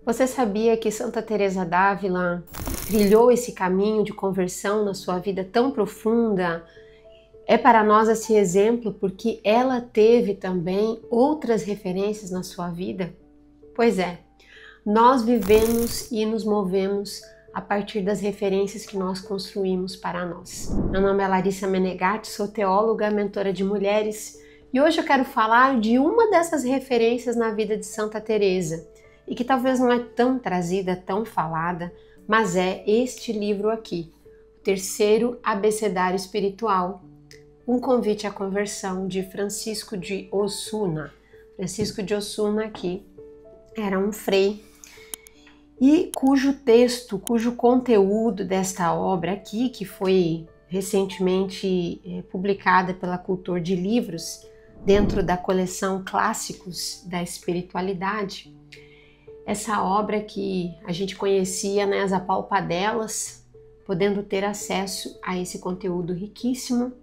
Você sabia que Santa Teresa d'Ávila trilhou esse caminho de conversão na sua vida tão profunda? É para nós esse exemplo porque ela teve também outras referências na sua vida? Pois é, nós vivemos e nos movemos a partir das referências que nós construímos para nós. Meu nome é Larissa Menegatti, sou teóloga, mentora de mulheres e hoje eu quero falar de uma dessas referências na vida de Santa Teresa e que talvez não é tão trazida, tão falada, mas é este livro aqui, o Terceiro Abecedário Espiritual, um convite à conversão de Francisco de Osuna. Francisco de Osuna aqui era um frei e cujo texto, cujo conteúdo desta obra aqui, que foi recentemente publicada pela Cultor de Livros, dentro da coleção Clássicos da Espiritualidade, essa obra que a gente conhecia nas apalpadelas, podendo ter acesso a esse conteúdo riquíssimo,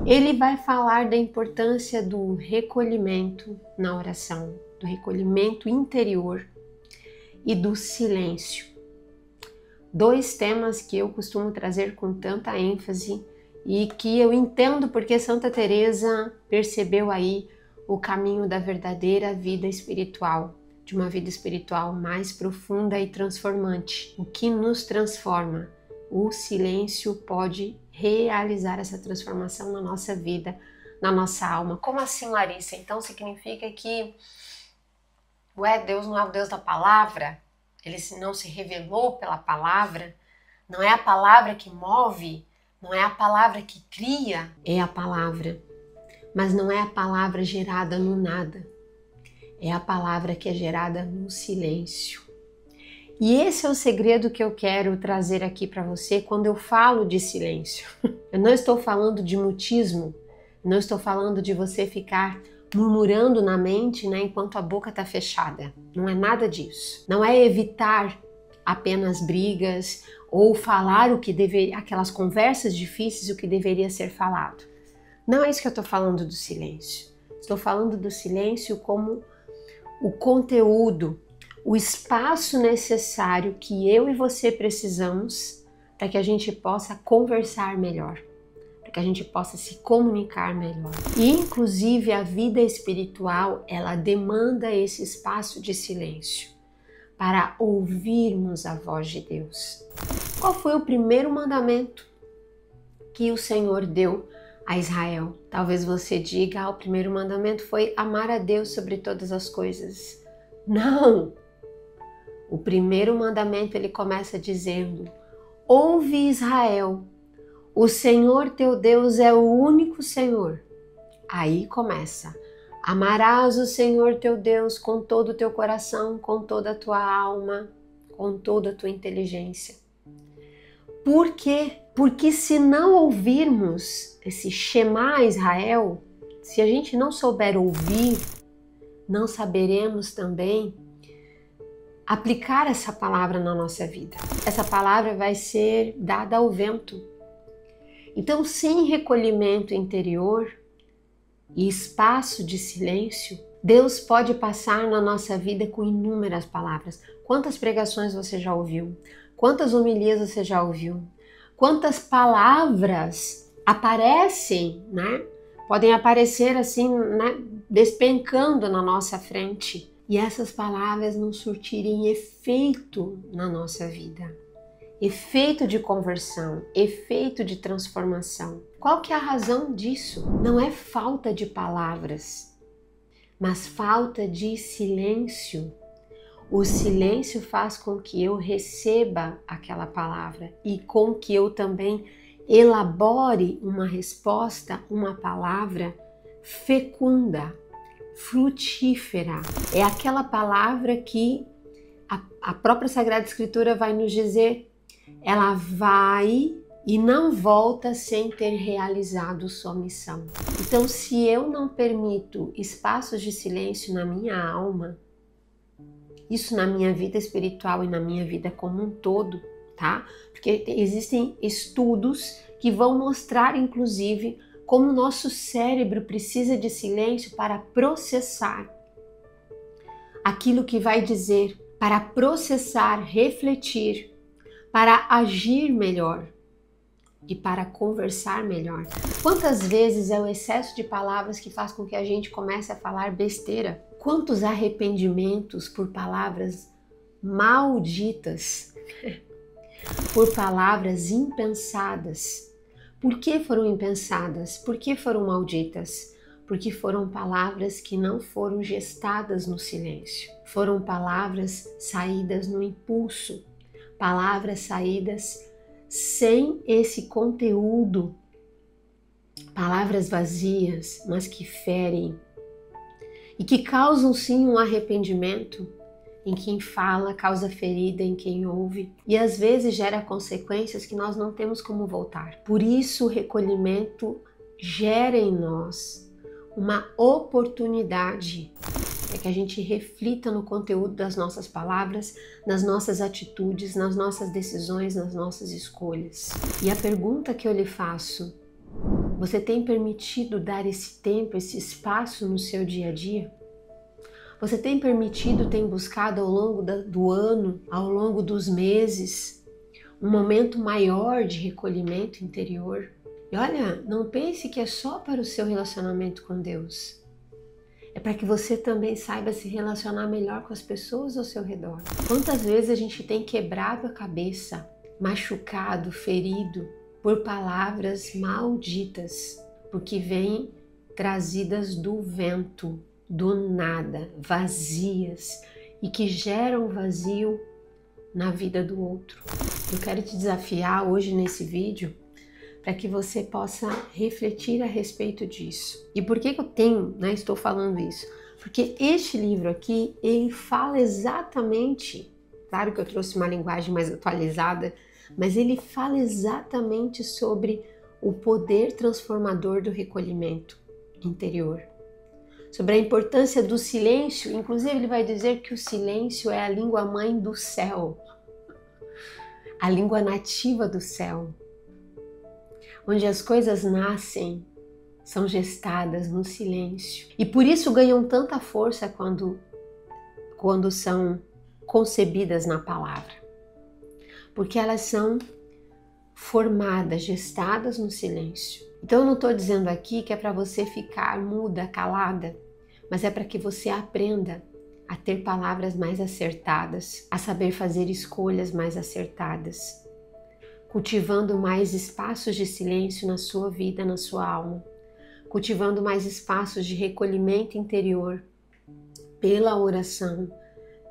ele vai falar da importância do recolhimento na oração, do recolhimento interior e do silêncio. Dois temas que eu costumo trazer com tanta ênfase e que eu entendo porque Santa Teresa percebeu aí o caminho da verdadeira vida espiritual, de uma vida espiritual mais profunda e transformante. O que nos transforma? O silêncio pode realizar essa transformação na nossa vida, na nossa alma. Como assim, Larissa? Então significa que Deus não é o Deus da palavra? Ele não se revelou pela palavra? Não é a palavra que move? Não é a palavra que cria? É a palavra, mas não é a palavra gerada no nada. É a palavra que é gerada no silêncio. E esse é o segredo que eu quero trazer aqui para você quando eu falo de silêncio. Eu não estou falando de mutismo, não estou falando de você ficar murmurando na mente, enquanto a boca está fechada. Não é nada disso. Não é evitar apenas brigas ou falar o que deveria, aquelas conversas difíceis, o que deveria ser falado. Não é isso que eu estou falando do silêncio. Estou falando do silêncio como o conteúdo, o espaço necessário que eu e você precisamos para que a gente possa conversar melhor, para que a gente possa se comunicar melhor. E inclusive a vida espiritual, ela demanda esse espaço de silêncio para ouvirmos a voz de Deus. Qual foi o primeiro mandamento que o Senhor deu a Israel? Talvez você diga, o primeiro mandamento foi amar a Deus sobre todas as coisas. Não! O primeiro mandamento ele começa dizendo: ouve Israel, o Senhor teu Deus é o único Senhor. Aí começa: amarás o Senhor teu Deus com todo o teu coração, com toda a tua alma, com toda a tua inteligência. Por quê? Porque se não ouvirmos esse Shema Israel, se a gente não souber ouvir, não saberemos também aplicar essa palavra na nossa vida. Essa palavra vai ser dada ao vento. Então, sem recolhimento interior e espaço de silêncio, Deus pode passar na nossa vida com inúmeras palavras. Quantas pregações você já ouviu? Quantas homilias você já ouviu? Quantas palavras aparecem, Podem aparecer assim, despencando na nossa frente. E essas palavras não surtirem efeito na nossa vida. Efeito de conversão, efeito de transformação. Qual que é a razão disso? Não é falta de palavras, mas falta de silêncio. O silêncio faz com que eu receba aquela palavra e com que eu também elabore uma resposta, uma palavra fecunda, frutífera. É aquela palavra que a própria Sagrada Escritura vai nos dizer, ela vai e não volta sem ter realizado sua missão. Então, se eu não permito espaços de silêncio na minha alma, isso na minha vida espiritual e na minha vida como um todo, tá? Porque existem estudos que vão mostrar, inclusive, como o nosso cérebro precisa de silêncio para processar aquilo que vai dizer para processar, refletir, para agir melhor e para conversar melhor. Quantas vezes é o excesso de palavras que faz com que a gente comece a falar besteira? Quantos arrependimentos por palavras malditas, por palavras impensadas? Por que foram impensadas? Por que foram malditas? Porque foram palavras que não foram gestadas no silêncio. Foram palavras saídas no impulso, palavras saídas sem esse conteúdo, palavras vazias, mas que ferem e que causam sim um arrependimento em quem fala, causa ferida em quem ouve e às vezes gera consequências que nós não temos como voltar. Por isso o recolhimento gera em nós uma oportunidade para que a gente reflita no conteúdo das nossas palavras, nas nossas atitudes, nas nossas decisões, nas nossas escolhas. E a pergunta que eu lhe faço: você tem permitido dar esse tempo, esse espaço no seu dia a dia? Você tem permitido, tem buscado ao longo do ano, ao longo dos meses, um momento maior de recolhimento interior? E olha, não pense que é só para o seu relacionamento com Deus. É para que você também saiba se relacionar melhor com as pessoas ao seu redor. Quantas vezes a gente tem quebrado a cabeça, machucado, ferido por palavras malditas, porque vêm trazidas do vento, do nada, vazias e que geram vazio na vida do outro. Eu quero te desafiar hoje nesse vídeo para que você possa refletir a respeito disso. E por que eu estou falando isso? Porque este livro aqui, ele fala exatamente, claro que eu trouxe uma linguagem mais atualizada, mas ele fala exatamente sobre o poder transformador do recolhimento interior. Sobre a importância do silêncio, inclusive ele vai dizer que o silêncio é a língua mãe do céu, a língua nativa do céu, onde as coisas nascem, são gestadas no silêncio. E por isso ganham tanta força quando são concebidas na palavra. Porque elas são formadas, gestadas no silêncio. Então eu não estou dizendo aqui que é para você ficar muda, calada, mas é para que você aprenda a ter palavras mais acertadas, a saber fazer escolhas mais acertadas, cultivando mais espaços de silêncio na sua vida, na sua alma, cultivando mais espaços de recolhimento interior, pela oração,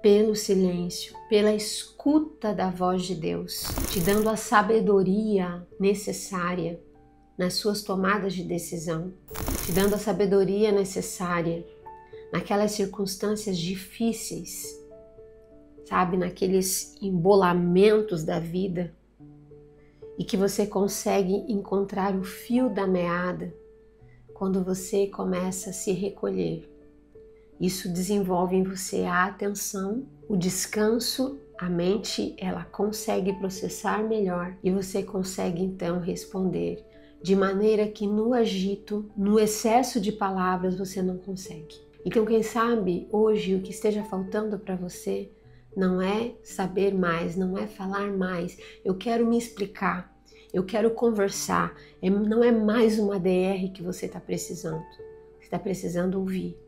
pelo silêncio, pela escuta da voz de Deus, te dando a sabedoria necessária nas suas tomadas de decisão, te dando a sabedoria necessária naquelas circunstâncias difíceis, sabe, naqueles embolamentos da vida, e que você consegue encontrar o fio da meada quando você começa a se recolher. Isso desenvolve em você a atenção, o descanso, a mente ela consegue processar melhor e você consegue então responder de maneira que no agito, no excesso de palavras você não consegue. Então quem sabe hoje o que esteja faltando para você não é saber mais, não é falar mais. Eu quero me explicar, eu quero conversar. Não é mais uma DR que você está precisando. Você está precisando ouvir,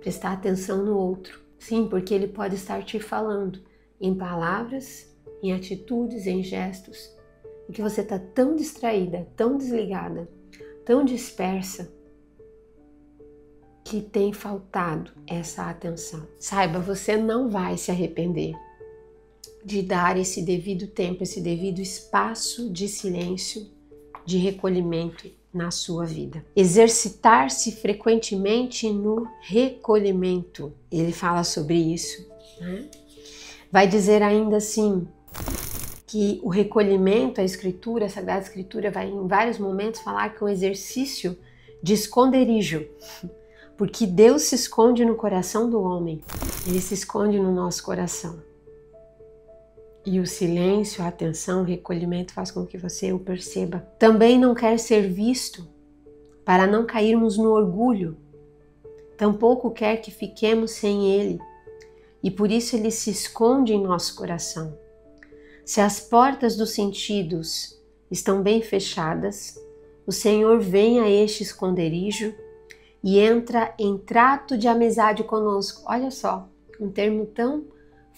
prestar atenção no outro. Sim, porque ele pode estar te falando em palavras, em atitudes, em gestos, e que você está tão distraída, tão desligada, tão dispersa, que tem faltado essa atenção. Saiba, você não vai se arrepender de dar esse devido tempo, esse devido espaço de silêncio, de recolhimento na sua vida. Exercitar-se frequentemente no recolhimento. Ele fala sobre isso, né? Vai dizer ainda assim que o recolhimento, a Escritura, a Sagrada Escritura vai em vários momentos falar que é um exercício de esconderijo. Porque Deus se esconde no coração do homem, Ele se esconde no nosso coração. E o silêncio, a atenção, o recolhimento faz com que você o perceba. Também não quer ser visto para não cairmos no orgulho. Tampouco quer que fiquemos sem Ele, e por isso ele se esconde em nosso coração. Se as portas dos sentidos estão bem fechadas, o Senhor vem a este esconderijo e entra em trato de amizade conosco. Olha só, um termo tão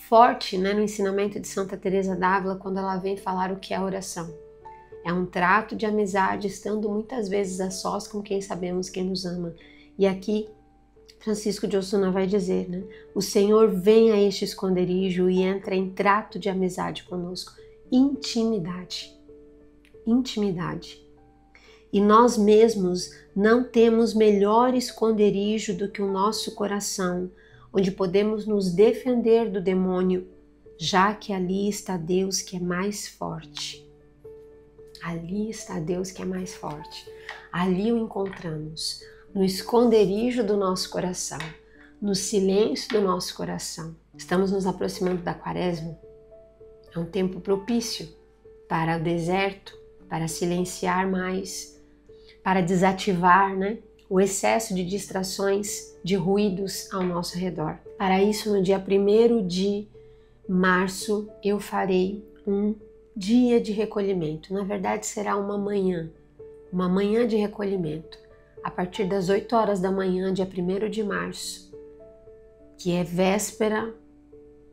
forte, né, no ensinamento de Santa Teresa d'Ávila, quando ela vem falar o que é a oração. É um trato de amizade, estando muitas vezes a sós com quem sabemos quem nos ama. E aqui Francisco de Osuna vai dizer, né? O Senhor vem a este esconderijo e entra em trato de amizade conosco. Intimidade. Intimidade. E nós mesmos não temos melhor esconderijo do que o nosso coração, onde podemos nos defender do demônio, já que ali está Deus que é mais forte. Ali está Deus que é mais forte. Ali o encontramos, no esconderijo do nosso coração, no silêncio do nosso coração. Estamos nos aproximando da Quaresma. É um tempo propício para o deserto, para silenciar mais, para desativar, né, o excesso de distrações, de ruídos ao nosso redor. Para isso, no dia 1º de março, eu farei um dia de recolhimento. Na verdade, será uma manhã de recolhimento. A partir das 8 horas da manhã, dia 1º de março, que é véspera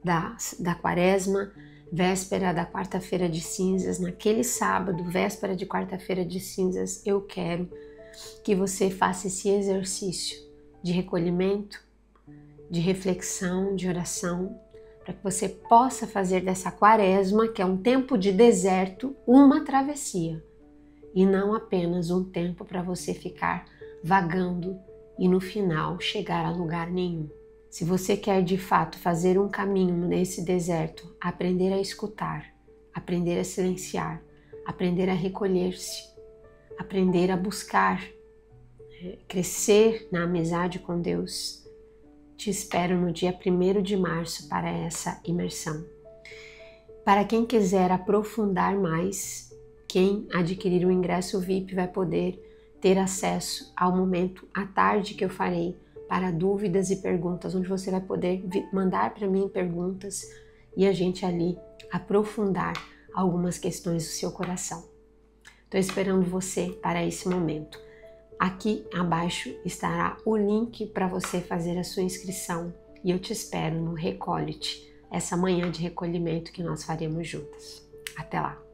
da Quaresma, véspera da quarta-feira de cinzas, naquele sábado, véspera de quarta-feira de cinzas, eu quero que você faça esse exercício de recolhimento, de reflexão, de oração, para que você possa fazer dessa Quaresma, que é um tempo de deserto, uma travessia, e não apenas um tempo para você ficar vagando e no final chegar a lugar nenhum. Se você quer de fato fazer um caminho nesse deserto, aprender a escutar, aprender a silenciar, aprender a recolher-se, aprender a buscar, crescer na amizade com Deus, te espero no dia 1º de março para essa imersão. Para quem quiser aprofundar mais, quem adquirir o ingresso VIP vai poder ter acesso ao momento à tarde que eu farei para dúvidas e perguntas, onde você vai poder mandar para mim perguntas e a gente ali aprofundar algumas questões do seu coração. Estou esperando você para esse momento. Aqui abaixo estará o link para você fazer a sua inscrição e eu te espero no Recolhe-te, essa manhã de recolhimento que nós faremos juntas. Até lá!